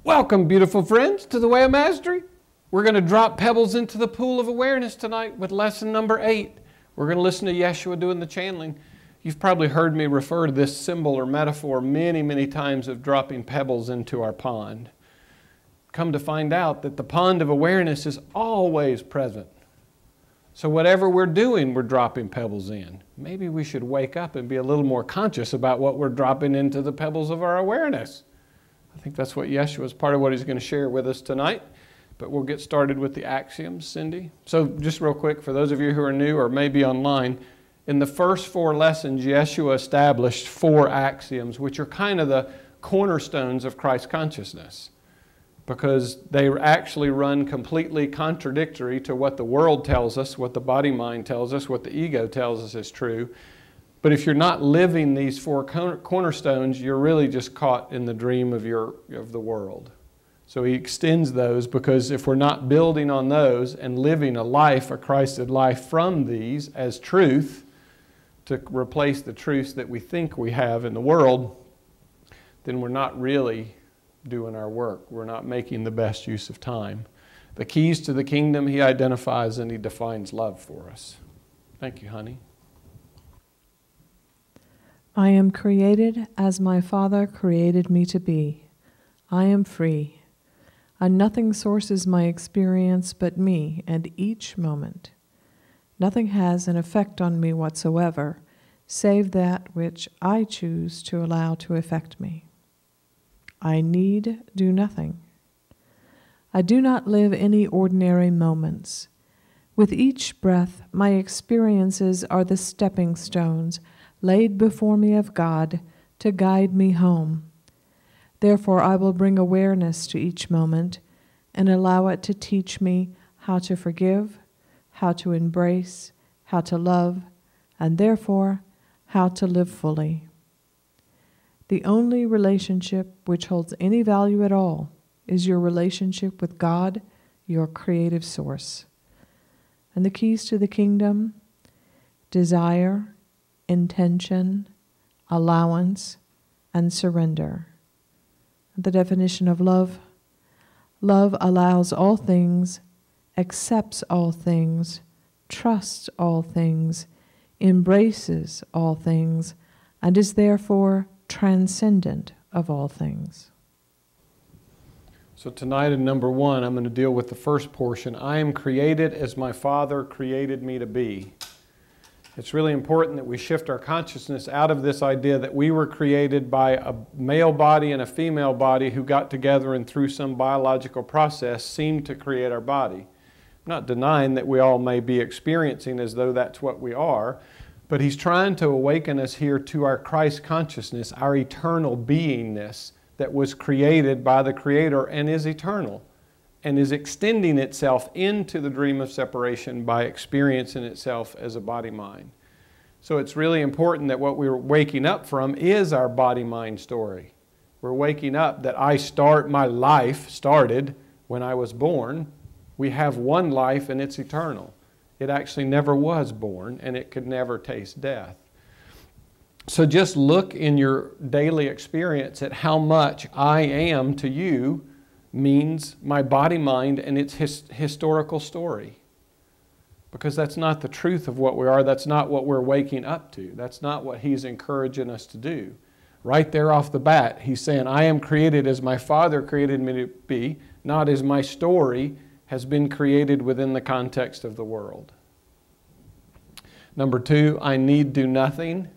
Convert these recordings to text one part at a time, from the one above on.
Welcome, beautiful friends, to the Way of Mastery. We're going to drop pebbles into the pool of awareness tonight with lesson number 8. We're going to listen to Jeshua doing the channeling. You've probably heard me refer to this symbol or metaphor many, many times of dropping pebbles into our pond. Come to find out that the pond of awareness is always present. So whatever we're doing, we're dropping pebbles in. Maybe we should wake up and be a little more conscious about what we're dropping into the pebbles of our awareness. I think that's what Jeshua is part of what he's going to share with us tonight. But we'll get started with the axioms, Cindy. So just real quick, for those of you who are new or maybe online, in the first 4 lessons, Jeshua established 4 axioms, which are kind of the cornerstones of Christ consciousness, because they actually run completely contradictory to what the world tells us, what the body-mind tells us, what the ego tells us is true. But if you're not living these 4 cornerstones, you're really just caught in the dream of the world. So he extends those, because if we're not building on those and living a life, a Christed life from these as truth, to replace the truths that we think we have in the world, then we're not really doing our work. We're not making the best use of time. The keys to the kingdom he identifies, and he defines love for us. Thank you, honey. I am created as my Father created me to be. I am free. And nothing sources my experience but me and each moment. Nothing has an effect on me whatsoever, save that which I choose to allow to affect me. I need do nothing. I do not live any ordinary moments. With each breath, my experiences are the stepping stones laid before me of God to guide me home. Therefore, I will bring awareness to each moment and allow it to teach me how to forgive, how to embrace, how to love, and therefore, how to live fully. The only relationship which holds any value at all is your relationship with God, your creative source. And the keys to the kingdom: desire, intention, allowance, and surrender. The definition of love: love allows all things, accepts all things, trusts all things, embraces all things, and is therefore transcendent of all things. So tonight in number 1, I'm going to deal with the first portion. I am created as my Father created me to be. It's really important that we shift our consciousness out of this idea that we were created by a male body and a female body who got together and through some biological process seemed to create our body. I'm not denying that we all may be experiencing as though that's what we are, but he's trying to awaken us here to our Christ consciousness, our eternal beingness that was created by the Creator and is eternal, and is extending itself into the dream of separation by experiencing itself as a body-mind. So it's really important that what we're waking up from is our body-mind story. We're waking up that my life started when I was born. We have one life and it's eternal. It actually never was born, and it could never taste death. So just look in your daily experience at how much I am to you means my body, mind, and its historical story. Because that's not the truth of what we are. That's not what we're waking up to. That's not what he's encouraging us to do. Right there off the bat, he's saying, I am created as my Father created me to be, not as my story has been created within the context of the world. Number 2, I need do nothing.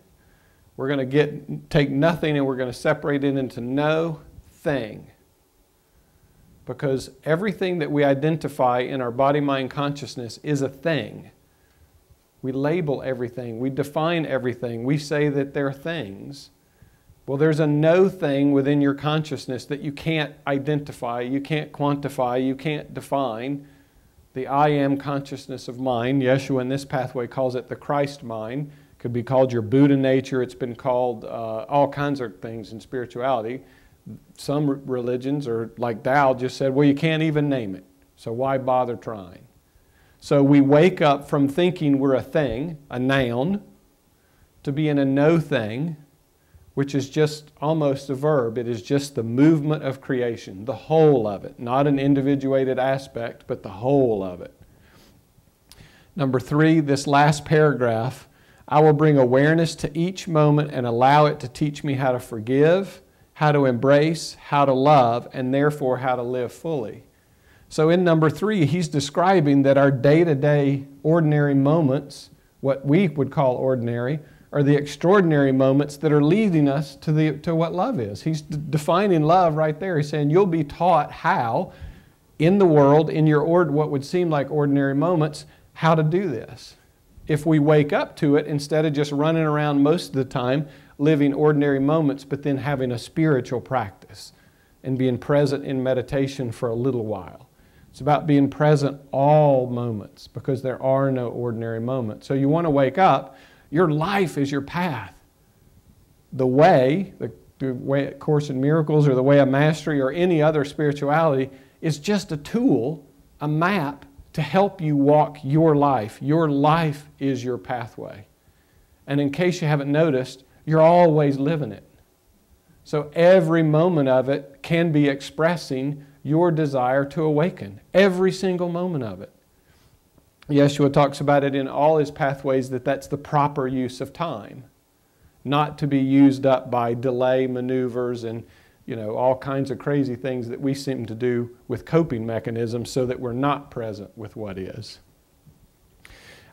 We're going to take nothing and we're going to separate it into no thing. Because everything that we identify in our body-mind consciousness is a thing. We label everything. We define everything. We say that they're things. Well, there's a no thing within your consciousness that you can't identify, you can't quantify, you can't define. The I am consciousness of mind, Jeshua in this pathway calls it the Christ mind. It could be called your Buddha nature. It's been called all kinds of things in spirituality. Some religions, or like Tao, just said, well, you can't even name it, so why bother trying? So we wake up from thinking we're a thing, a noun, to being a no thing, which is just almost a verb. It is just the movement of creation, the whole of it, not an individuated aspect, but the whole of it. Number 3, this last paragraph, I will bring awareness to each moment and allow it to teach me how to forgive, how to embrace, how to love, and therefore how to live fully. So in number 3, he's describing that our day-to-day ordinary moments, what we would call ordinary, are the extraordinary moments that are leading us to what love is. He's defining love right there. He's saying you'll be taught how, in the world, in your what would seem like ordinary moments, how to do this. If we wake up to it instead of just running around most of the time living ordinary moments, but then having a spiritual practice and being present in meditation for a little while. It's about being present all moments because there are no ordinary moments. So you want to wake up. Your life is your path. The way Course in Miracles or the Way of Mastery or any other spirituality is just a tool, a map to help you walk your life. Your life is your pathway. And in case you haven't noticed, you're always living it. So every moment of it can be expressing your desire to awaken. Every single moment of it. Jeshua talks about it in all his pathways that that's the proper use of time. Not to be used up by delay maneuvers and all kinds of crazy things that we seem to do with coping mechanisms so that we're not present with what is.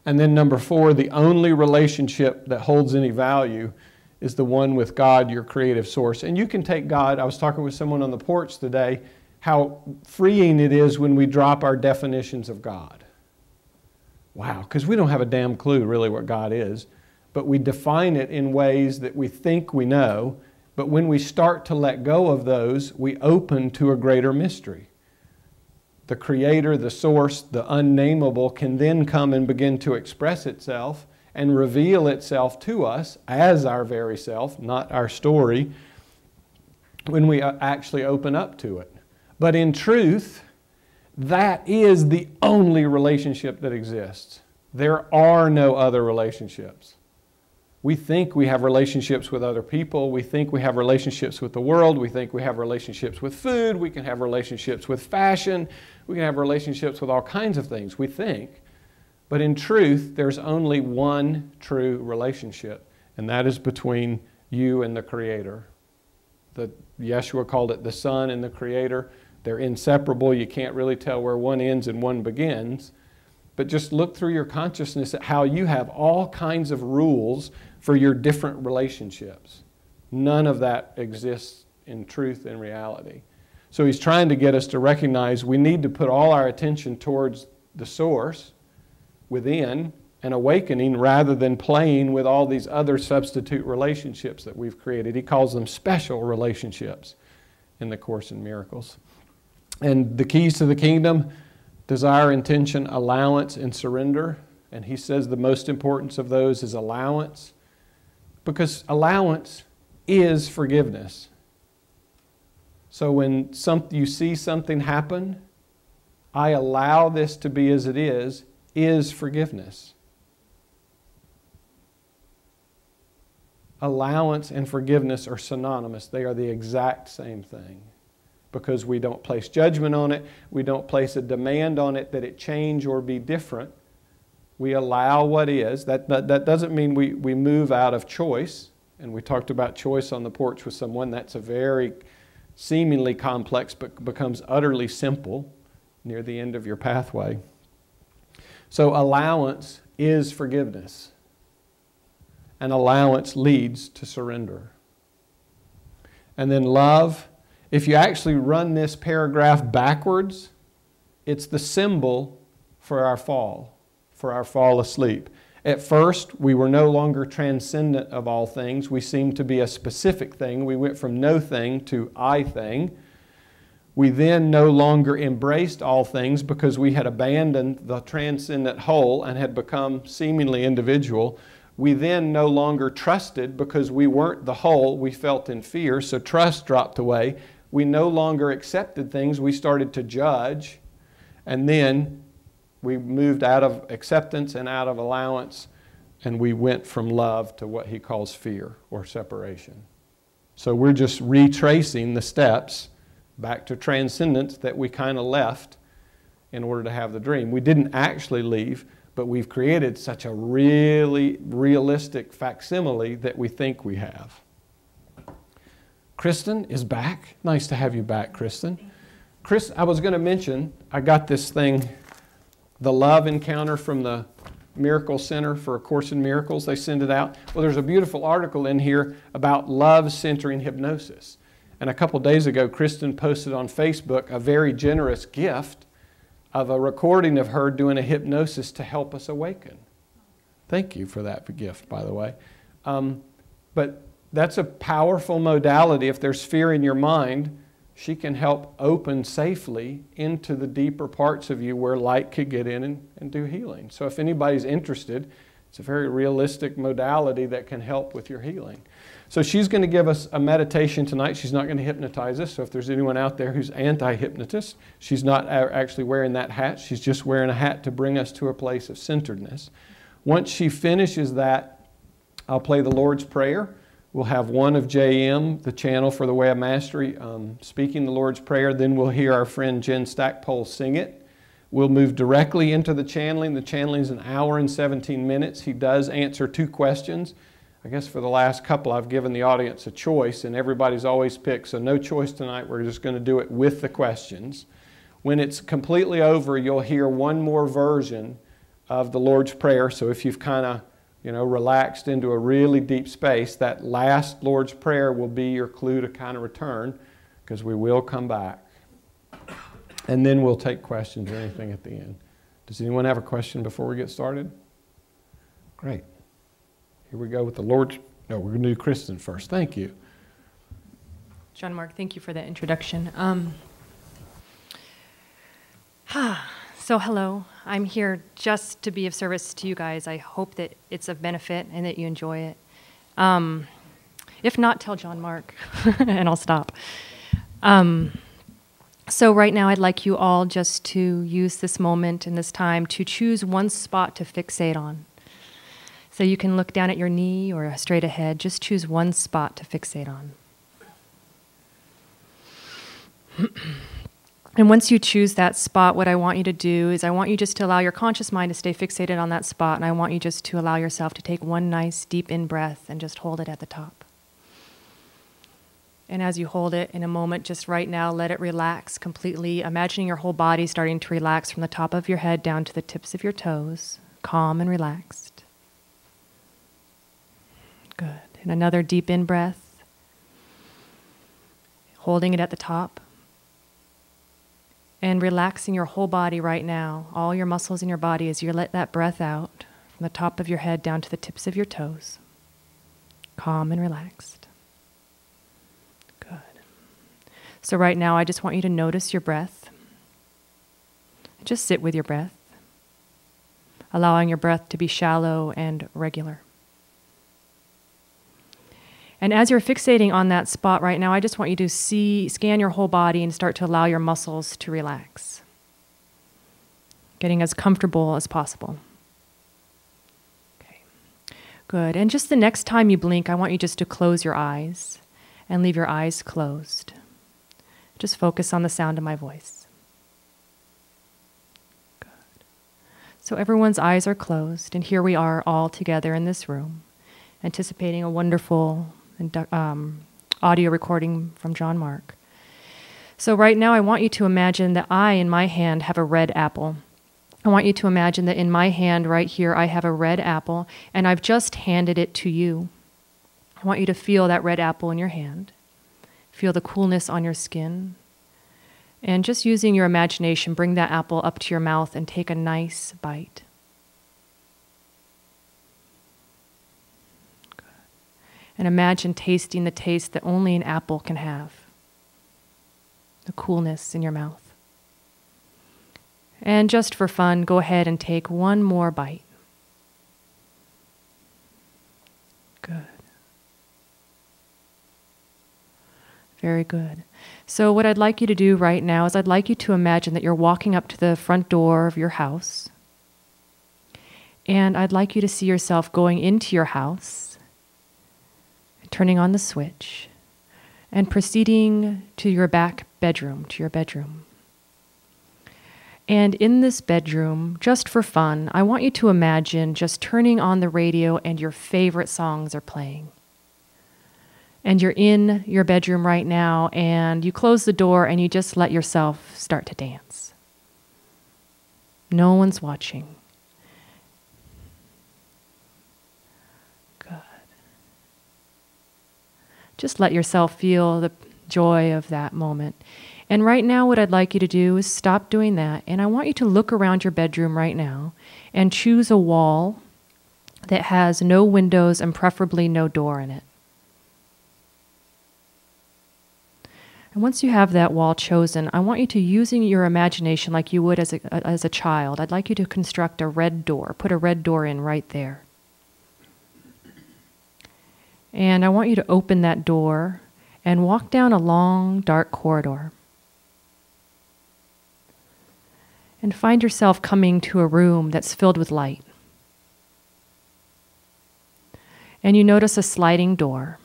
And then number 4, the only relationship that holds any value is the one with God, your creative source. And you can take God, I was talking with someone on the porch today, how freeing it is when we drop our definitions of God. Wow, because we don't have a damn clue really what God is, but we define it in ways that we think we know, but when we start to let go of those, we open to a greater mystery. The Creator, the Source, the unnameable can then come and begin to express itself and reveal itself to us as our very self, not our story, when we actually open up to it. But in truth, that is the only relationship that exists. There are no other relationships. We think we have relationships with other people. We think we have relationships with the world. We think we have relationships with food. We can have relationships with fashion. We can have relationships with all kinds of things, we think. But in truth, there's only one true relationship, and that is between you and the Creator. Jeshua called it the Son and the Creator. They're inseparable. You can't really tell where one ends and one begins. But just look through your consciousness at how you have all kinds of rules for your different relationships. None of that exists in truth and reality. So he's trying to get us to recognize we need to put all our attention towards the source within and awakening rather than playing with all these other substitute relationships that we've created. He calls them special relationships in the Course in Miracles. And the keys to the kingdom: desire, intention, allowance, and surrender. And he says the most importance of those is allowance, because allowance is forgiveness. So when you see something happen, I allow this to be as it is forgiveness. Allowance and forgiveness are synonymous. They are the exact same thing. Because we don't place judgment on it, we don't place a demand on it that it change or be different. We allow what is. That doesn't mean we move out of choice. And we talked about choice on the porch with someone. That's a very seemingly complex but becomes utterly simple near the end of your pathway. So allowance is forgiveness. And allowance leads to surrender. And then love. If you actually run this paragraph backwards, it's the symbol for our fall asleep. At first, we were no longer transcendent of all things. We seemed to be a specific thing. We went from no thing to I thing. We then no longer embraced all things because we had abandoned the transcendent whole and had become seemingly individual. We then no longer trusted because we weren't the whole. We felt in fear, so trust dropped away. We no longer accepted things. We started to judge. And then we moved out of acceptance and out of allowance, and we went from love to what he calls fear or separation. So we're just retracing the steps back to transcendence that we kind of left in order to have the dream. We didn't actually leave, but we've created such a really realistic facsimile that we think we have. Kristen is back. Nice to have you back, Kristen. Chris, I was going to mention, I got this thing, the Love Encounter from the Miracle Center for A Course in Miracles. They send it out. Well, there's a beautiful article in here about love-centering hypnosis. And a couple days ago, Kristen posted on Facebook a very generous gift of a recording of her doing a hypnosis to help us awaken. Thank you for that gift, by the way. But that's a powerful modality. If there's fear in your mind, she can help open safely into the deeper parts of you where light could get in and do healing. So if anybody's interested, it's a very realistic modality that can help with your healing. So she's going to give us a meditation tonight. She's not going to hypnotize us. So if there's anyone out there who's anti-hypnotist, she's not actually wearing that hat. She's just wearing a hat to bring us to a place of centeredness. Once she finishes that, I'll play the Lord's Prayer. We'll have one of JM, the channel for the Way of Mastery, speaking the Lord's Prayer. Then we'll hear our friend Jen Stackpole sing it. We'll move directly into the channeling. The channeling is 1 hour and 17 minutes. He does answer 2 questions. I guess for the last couple, I've given the audience a choice, and everybody's always picked. So no choice tonight. We're just going to do it with the questions. When it's completely over, you'll hear one more version of the Lord's Prayer. So if you've kind of relaxed into a really deep space, that last Lord's Prayer will be your clue to kind of return, because we will come back. And then we'll take questions or anything at the end. Does anyone have a question before we get started? Great. Here we go with the Lord's... No, we're going to do Kristen first. Thank you. John Mark, thank you for that introduction. So hello, I'm here just to be of service to you guys. I hope that it's of benefit and that you enjoy it. If not, tell John Mark and I'll stop. So right now I'd like you all just to use this moment and this time to choose one spot to fixate on. So you can look down at your knee or straight ahead. Just choose one spot to fixate on. And once you choose that spot, what I want you to do is I want you just to allow your conscious mind to stay fixated on that spot, and I want you just to allow yourself to take one nice deep in-breath and just hold it at the top. And as you hold it in a moment, just right now, let it relax completely, imagining your whole body starting to relax from the top of your head down to the tips of your toes, calm and relaxed. Good. And another deep in-breath, holding it at the top. And relaxing your whole body right now, all your muscles in your body as you let that breath out from the top of your head down to the tips of your toes. Calm and relaxed. Good. So right now I just want you to notice your breath. Just sit with your breath, allowing your breath to be shallow and regular. And as you're fixating on that spot right now, I just want you to scan your whole body and start to allow your muscles to relax. Getting as comfortable as possible. Okay, good. And just the next time you blink, I want you just to close your eyes and leave your eyes closed. Just focus on the sound of my voice. Good. So everyone's eyes are closed, and here we are all together in this room, anticipating a wonderful audio recording from John Mark. So right now I want you to imagine that I, in my hand, have a red apple. I want you to imagine that in my hand right here I have a red apple, and I've just handed it to you. I want you to feel that red apple in your hand. Feel the coolness on your skin. And just using your imagination, bring that apple up to your mouth and take a nice bite. And imagine tasting the taste that only an apple can have. The coolness in your mouth. And just for fun, go ahead and take one more bite. Good. Very good. So what I'd like you to do right now is I'd like you to imagine that you're walking up to the front door of your house. And I'd like you to see yourself going into your house, turning on the switch, and proceeding to your back bedroom, to your bedroom. And in this bedroom, just for fun, I want you to imagine just turning on the radio and your favorite songs are playing. And you're in your bedroom right now, and you close the door and you just let yourself start to dance. No one's watching. Good. Just let yourself feel the joy of that moment. And right now, what I'd like you to do is stop doing that, and I want you to look around your bedroom right now and choose a wall that has no windows and preferably no door in it. And once you have that wall chosen, I want you to, using your imagination like you would as a child, I'd like you to construct a red door, put a red door in right there. And I want you to open that door and walk down a long, dark corridor. And find yourself coming to a room that's filled with light. And you notice a sliding door.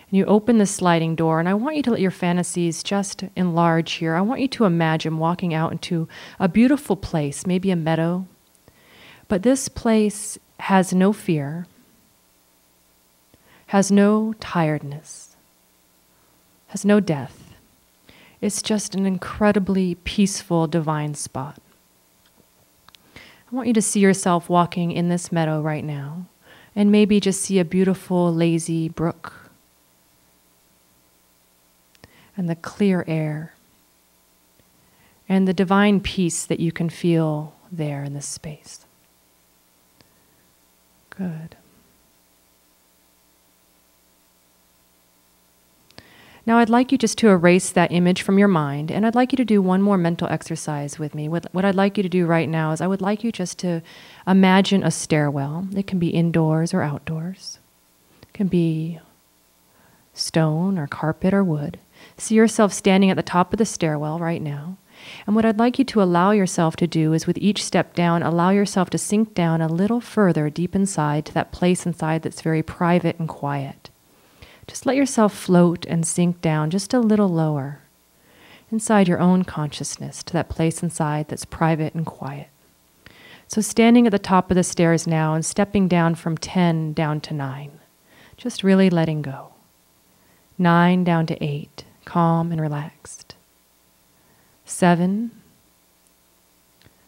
And you open the sliding door, and I want you to let your fantasies just enlarge here. I want you to imagine walking out into a beautiful place, maybe a meadow. But this place has no fear, has no tiredness, has no death. It's just an incredibly peaceful, divine spot. I want you to see yourself walking in this meadow right now, and maybe just see a beautiful, lazy brook, and the clear air, and the divine peace that you can feel there in this space. Good. Now I'd like you just to erase that image from your mind, and I'd like you to do one more mental exercise with me. What I'd like you to do right now is I would like you just to imagine a stairwell. It can be indoors or outdoors. It can be stone or carpet or wood. See yourself standing at the top of the stairwell right now. And what I'd like you to allow yourself to do is with each step down, allow yourself to sink down a little further deep inside to that place inside that's very private and quiet. Just let yourself float and sink down just a little lower inside your own consciousness to that place inside that's private and quiet. So standing at the top of the stairs now and stepping down from 10 down to 9, just really letting go. 9 down to 8, calm and relaxed. 7,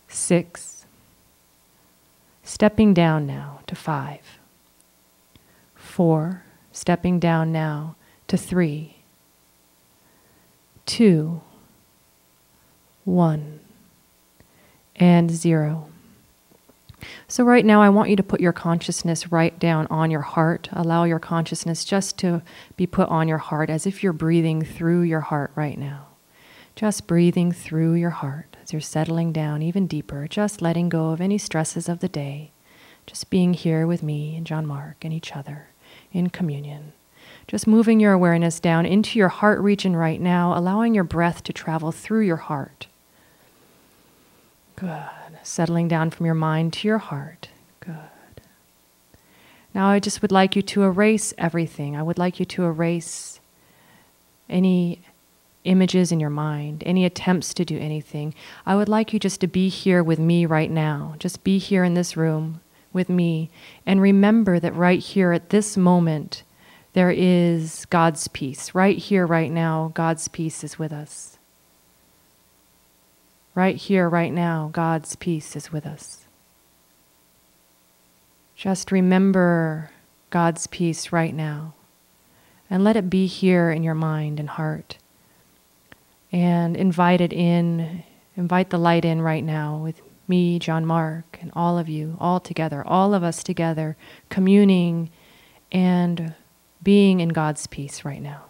6, stepping down now to 5, 4, stepping down now to 3, 2, 1, and 0. So right now I want you to put your consciousness right down on your heart. Allow your consciousness just to be put on your heart as if you're breathing through your heart right now. Just breathing through your heart as you're settling down even deeper, just letting go of any stresses of the day, just being here with me and John Mark and each other in communion. Just moving your awareness down into your heart region right now, allowing your breath to travel through your heart. Good. Settling down from your mind to your heart. Good. Now I just would like you to erase everything. I would like you to erase any images in your mind, any attempts to do anything. I would like you just to be here with me right now. Just be here in this room with me, and remember that right here at this moment, there is God's peace. Right here, right now, God's peace is with us. Right here, right now, God's peace is with us. Just remember God's peace right now, and let it be here in your mind and heart. And invite it in, invite the light in right now with me, John Mark, and all of you, all together, all of us together, communing and being in God's peace right now.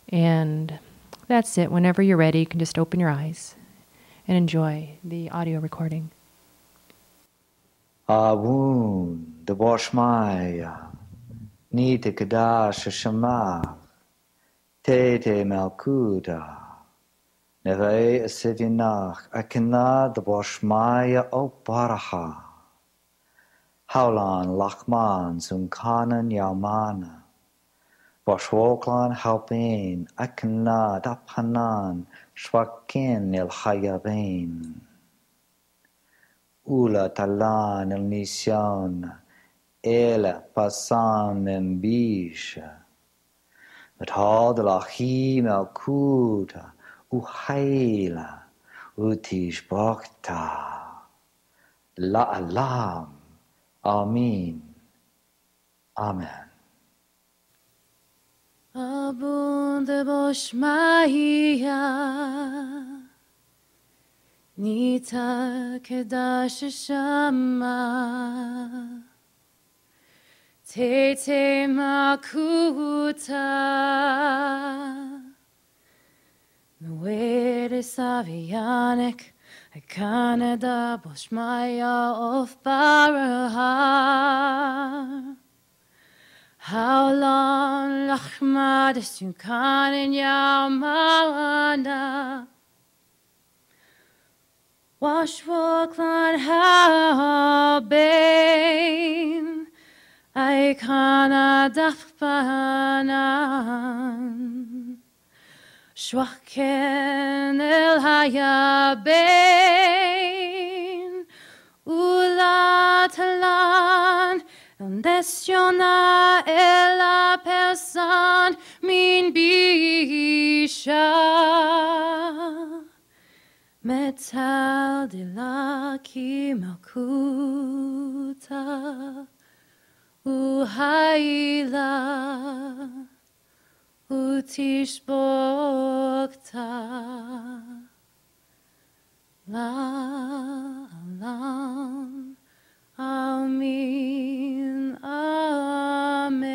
And that's it. Whenever you're ready, you can just open your eyes and enjoy the audio recording. Awun, the Boshmaya, Nita Kadash Shama, Tete Malkuda, Neve Sivinach, Akina, the Boshmaya, O Baraha, Haulan, Lachman, Zunkanan, Yaumana, Shwashwoklan halpin, akna dapanan, shwakin il hayabin. Ula talan il mission, el pasan membisha. Met de lachim el kuta, uhaila, utish bhakta. La alam. Amen. Amen. Abunde boshmaya Nita kedash shama Tete makuta Nwere savianik Kanada boshmaya of Barahar How long lachmad sunkan in Yamana Washwoklan habein I Kanada dafbanan Shwaken el hayabein Ula talan Desiona ella person min bisha Metal de la kimakuta Uhaila Utishbokta La Alam Amen. Amen.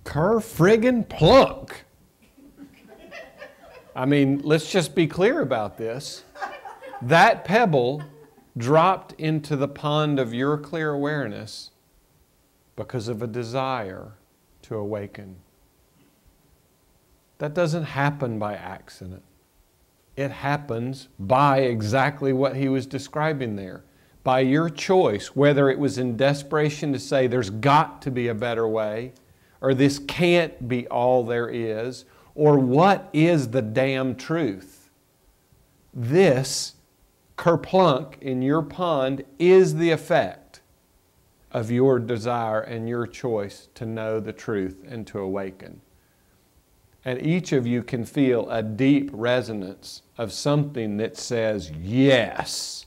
Friggin' plunk. I mean, let's just be clear about this. That pebble dropped into the pond of your clear awareness because of a desire to awaken. That doesn't happen by accident. It happens by exactly what he was describing there. By your choice, whether it was in desperation to say there's got to be a better way, or this can't be all there is, or what is the damn truth. This kerplunk in your pond is the effect of your desire and your choice to know the truth and to awaken. And each of you can feel a deep resonance of something that says yes.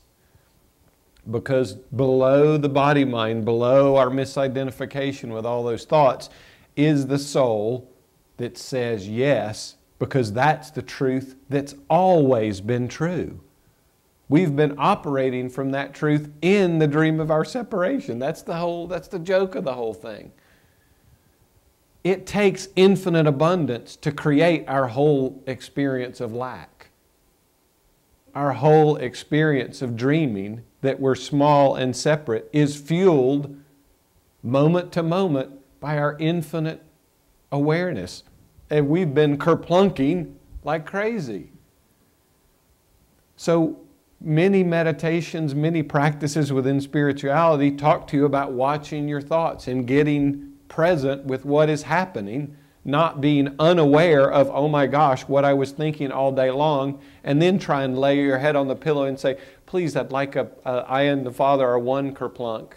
Because below the body-mind, below our misidentification with all those thoughts, is the soul that says yes, because that's the truth that's always been true. We've been operating from that truth in the dream of our separation. That's the joke of the whole thing. It takes infinite abundance to create our whole experience of lack. Our whole experience of dreaming that we're small and separate is fueled moment to moment by our infinite awareness. And we've been kerplunking like crazy. So many meditations, many practices within spirituality talk to you about watching your thoughts and getting present with what is happening, not being unaware of, oh my gosh, what I was thinking all day long, and then try and lay your head on the pillow and say, please, I'd like I and the Father are one kerplunk.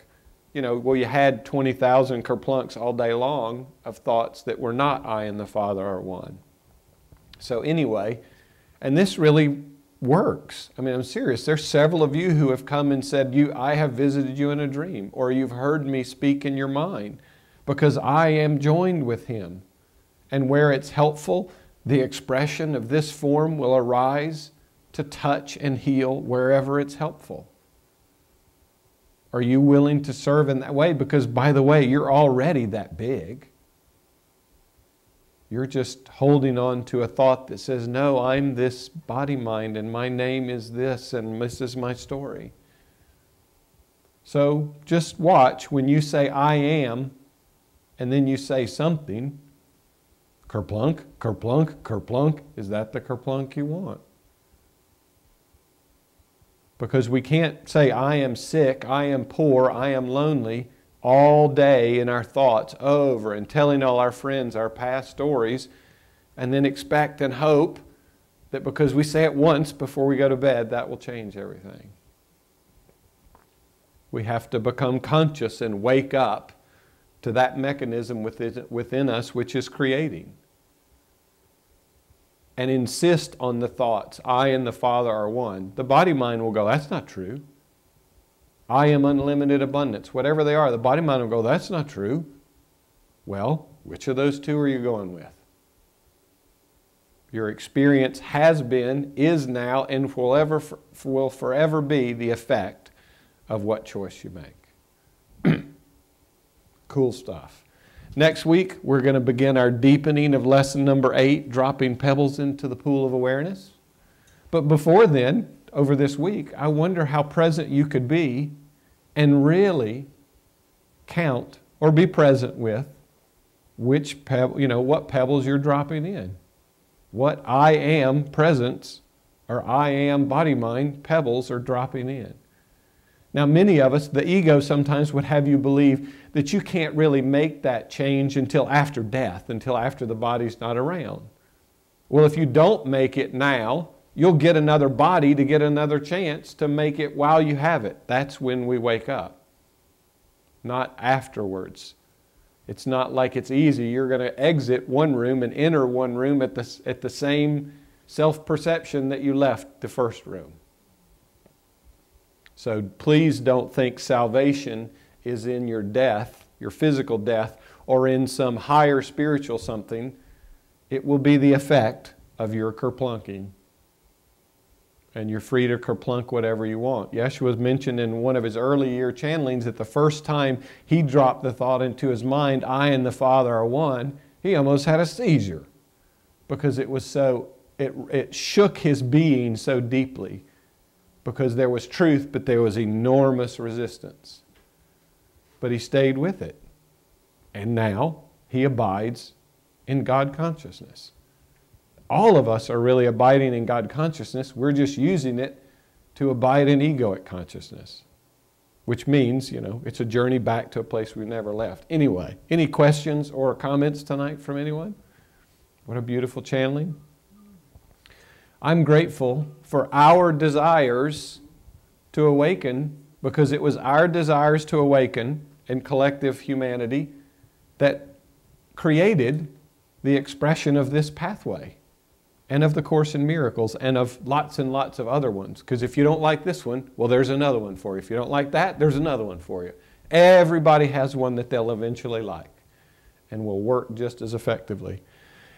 You know, well, you had 20,000 kerplunks all day long of thoughts that were not I and the Father are one. So anyway, and this really works. I mean, I'm serious. There's several of you who have come and said, I have visited you in a dream, or you've heard me speak in your mind, because I am joined with Him. And where it's helpful, the expression of this form will arise to touch and heal wherever it's helpful. Are you willing to serve in that way? Because, by the way, you're already that big. You're just holding on to a thought that says, no, I'm this body-mind, and my name is this, and this is my story. So just watch when you say, I am, and then you say something, kerplunk, kerplunk, kerplunk. Is that the kerplunk you want? Because we can't say, I am sick, I am poor, I am lonely, all day in our thoughts over and telling all our friends our past stories, and then expect and hope that because we say it once before we go to bed, that will change everything. We have to become conscious and wake up to that mechanism within us which is creating. And insist on the thoughts, I and the Father are one. The body mind will go, that's not true. I am unlimited abundance. Whatever they are, the body mind will go, that's not true. Well, which of those two are you going with? Your experience has been, is now, and will forever be the effect of what choice you make. Cool stuff. Next week, we're going to begin our deepening of lesson number 8, dropping pebbles into the pool of awareness. But before then, over this week, I wonder how present you could be and really count or be present with which what pebbles you're dropping in. What I am presence or I am body mind pebbles are dropping in. Now, many of us, the ego sometimes would have you believe that you can't really make that change until after death, until after the body's not around. Well, if you don't make it now, you'll get another body to get another chance to make it while you have it. That's when we wake up, not afterwards. It's not like it's easy. You're going to exit one room and enter one room at the same self-perception that you left the first room. So please don't think salvation is in your death, your physical death, or in some higher spiritual something. It will be the effect of your kerplunking. And you're free to kerplunk whatever you want. Jeshua was mentioned in one of his early year channelings that the first time he dropped the thought into his mind, I and the Father are one, he almost had a seizure. Because it was so, it shook his being so deeply. Because there was truth, but there was enormous resistance. But he stayed with it. And now he abides in God consciousness. All of us are really abiding in God consciousness. We're just using it to abide in egoic consciousness. Which means, it's a journey back to a place we've never left. Anyway, any questions or comments tonight from anyone? What a beautiful channeling. I'm grateful for our desires to awaken, because it was our desires to awaken in collective humanity that created the expression of this pathway and of the Course in Miracles and of lots and lots of other ones. Because if you don't like this one, well, there's another one for you. If you don't like that, there's another one for you. Everybody has one that they'll eventually like and will work just as effectively.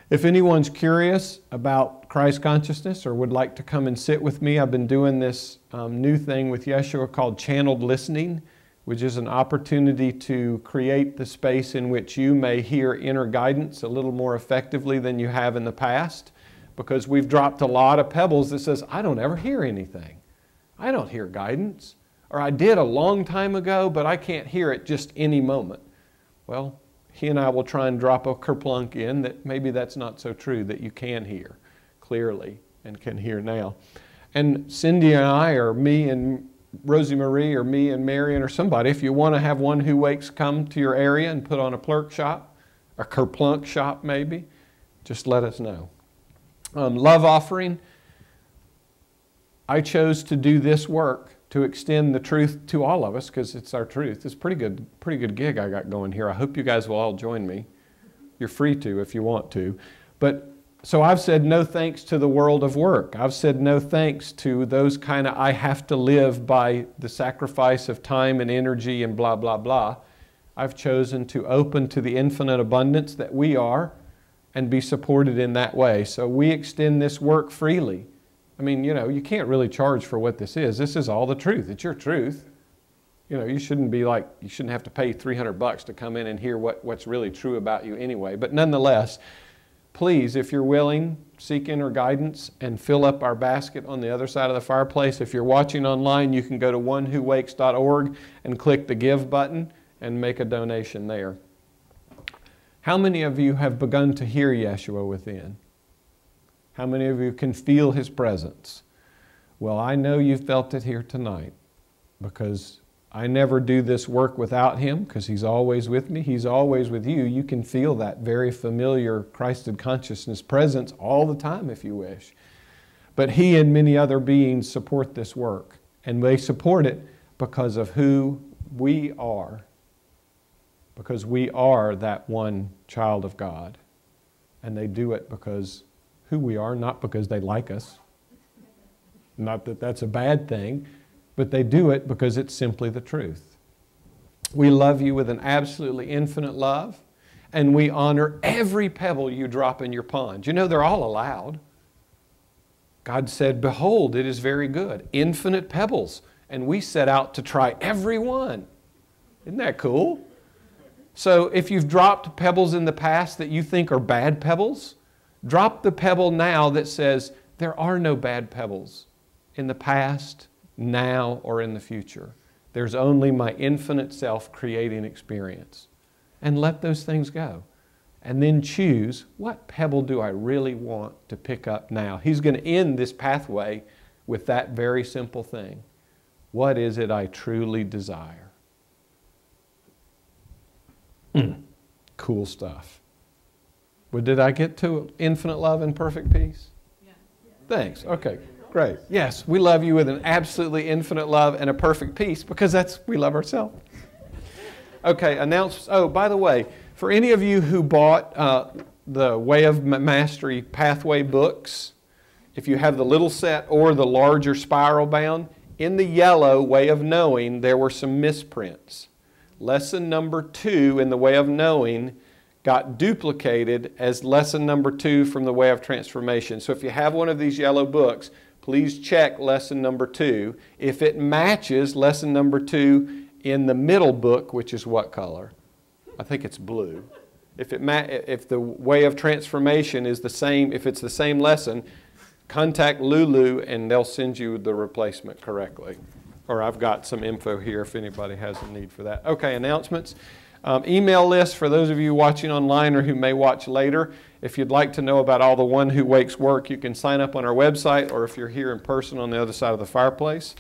If anyone's curious about Christ consciousness or would like to come and sit with me, I've been doing this new thing with Jeshua called channeled listening, which is an opportunity to create the space in which you may hear inner guidance a little more effectively than you have in the past, because we've dropped a lot of pebbles that says, I don't ever hear anything. I don't hear guidance. Or I did a long time ago, but I can't hear it just any moment. Well, he and I will try and drop a kerplunk in that maybe that's not so true, that you can hear clearly and can hear now. And Cindy and I, or me and Rosie Marie, or me and Marion, or somebody, if you want to have one who wakes come to your area and put on a plurk shop, a kerplunk shop maybe, just let us know. Love offering. I chose to do this work to extend the truth to all of us, because it's our truth. It's a pretty good gig I got going here. I hope you guys will all join me. You're free to if you want to. But so I've said no thanks to the world of work. I've said no thanks to those kind of I have to live by the sacrifice of time and energy and blah, blah, blah. I've chosen to open to the infinite abundance that we are and be supported in that way. So we extend this work freely. I mean, you can't really charge for what this is. This is all the truth. It's your truth. You shouldn't have to pay $300 to come in and hear what's really true about you anyway. But nonetheless, please, if you're willing, seek inner guidance and fill up our basket on the other side of the fireplace. If you're watching online, you can go to onewhowakes.org and click the Give button and make a donation there. How many of you have begun to hear Jeshua within? How many of you can feel His presence? Well, I know you felt it here tonight because I never do this work without Him because He's always with me. He's always with you. You can feel that very familiar Christed consciousness presence all the time if you wish. But He and many other beings support this work. And they support it because of who we are. Because we are that one child of God. And they do it because who we are, not because they like us. Not that that's a bad thing, but they do it because it's simply the truth. We love you with an absolutely infinite love, and we honor every pebble you drop in your pond. You know, they're all allowed. God said, behold, it is very good. Infinite pebbles. And we set out to try every one. Isn't that cool? So if you've dropped pebbles in the past that you think are bad pebbles, drop the pebble now that says there are no bad pebbles in the past, now, or in the future. There's only my infinite self-creating experience. And let those things go. And then choose, what pebble do I really want to pick up now? He's going to end this pathway with that very simple thing. What is it I truly desire? Cool stuff. Well, did I get to infinite love and perfect peace? Yeah. Thanks. Okay, great. Yes, we love you with an absolutely infinite love and a perfect peace because we love ourselves. Okay, announcements. Oh, by the way, for any of you who bought the Way of Mastery Pathway books, if you have the little set or the larger spiral bound, in the yellow Way of Knowing, there were some misprints. Lesson number 2 in the Way of Knowing got duplicated as lesson number 2 from the Way of Transformation. So if you have one of these yellow books, please check lesson number 2. If it matches lesson number 2 in the middle book, which is what color? I think it's blue. If the Way of Transformation is the same, if it's the same lesson, contact Lulu and they'll send you the replacement correctly. Or I've got some info here if anybody has a need for that. Okay, announcements. Email list for those of you watching online or who may watch later. If you'd like to know about all the One Who Wakes work, you can sign up on our website, or if you're here in person on the other side of the fireplace.